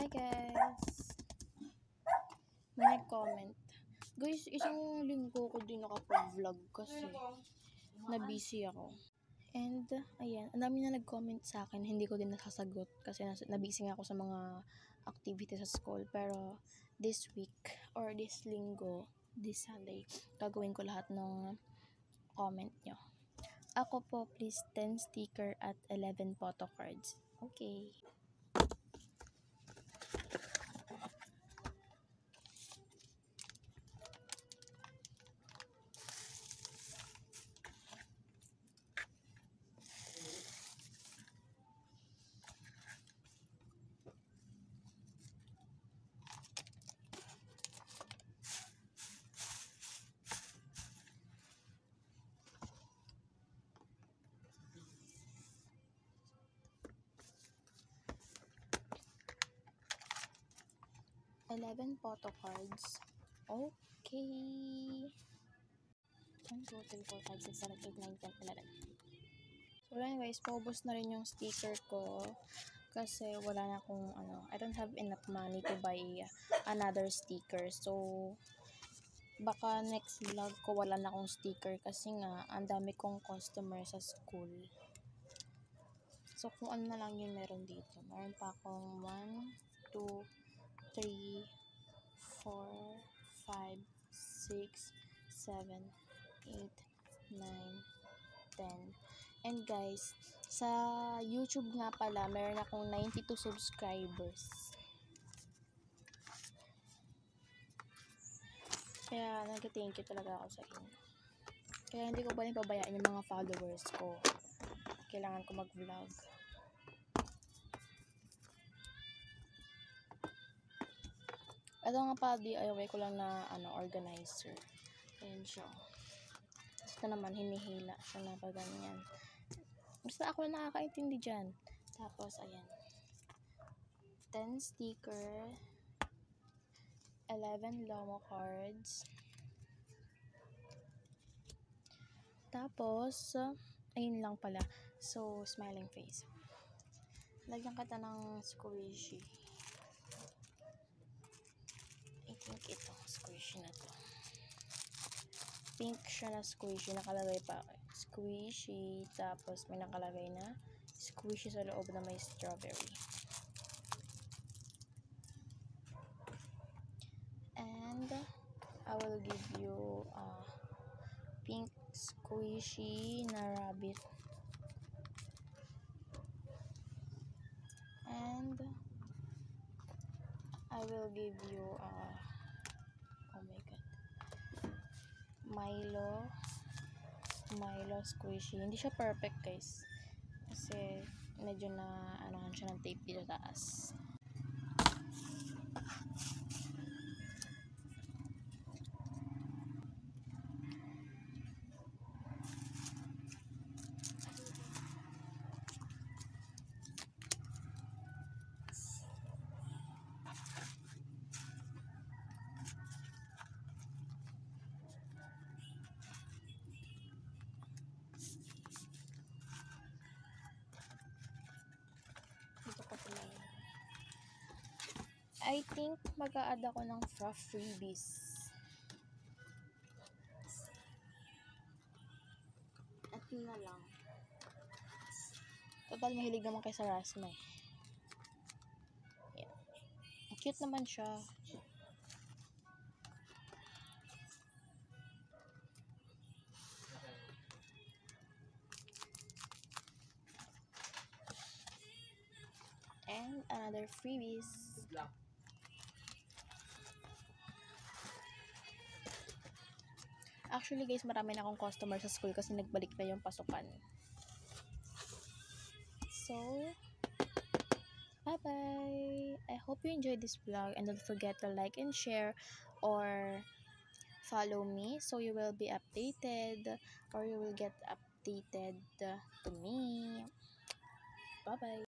Hi guys! May nag-comment. Guys, isang linggo ko din nakapag-vlog kasi na-busy ako. And, ayan, ang dami na nag-comment sa akin, hindi ko din nasasagot kasi na-busy nga ako sa mga activities sa school. Pero, this week, or this linggo, this Sunday, gagawin ko lahat ng comment nyo. Ako po, please, 10 sticker at 11 photo cards. Okay. Eleven photo cards. Okay. 1, 2, 3, 4, 5, 6, 7, 8, 9, 10, 11. So anyways, paubos na rin yung sticker ko kasi wala na akong I don't have enough money to buy another sticker. So baka next vlog ko wala na akong sticker kasi nga ang dami kong customer sa school. So kung ano na lang yung meron dito. Meron pa akong 1, 2, 3, 4, 5, 6, 7, 8, 9, 10. And guys, sa YouTube nga pala, meron akong 92 subscribers. Kaya nag-thank you talaga ako sa inyo. Kaya hindi ko pa rin pabayaan yung mga followers ko. Kailangan ko mag-vlog. Ito nga pa, DIY ko lang na organizer. Ayan siya. Basta naman, hinihila siya na pa ganyan. Basta ako na nakakaintindi dyan. Tapos, ayan. 10 sticker. 11 Lomo cards. Tapos, ayun lang pala. So, smiling face. Lagyan kita ng squishy. I think ito, squishy na to. Pink siya na squishy. Nakalagay pa squishy. Tapos, may nakalagay na squishy sa loob na may strawberry. And, I will give you pink squishy na rabbit. And, I will give you oh my god, Milo squishy. Hindi siya perfect guys kasi medyo na siya ng tape dito taas. I think mag-a-add ako ng freebies. At na lang. Total, mahilig naman kay sa Rasma eh. Yeah. Cute naman siya. And another freebies. Actually guys, marami na akong customer sa school kasi nagbalik na yung pasukan. So, bye-bye! I hope you enjoyed this vlog and don't forget to like and share or follow me so you will be updated or you will get updated to me. Bye-bye!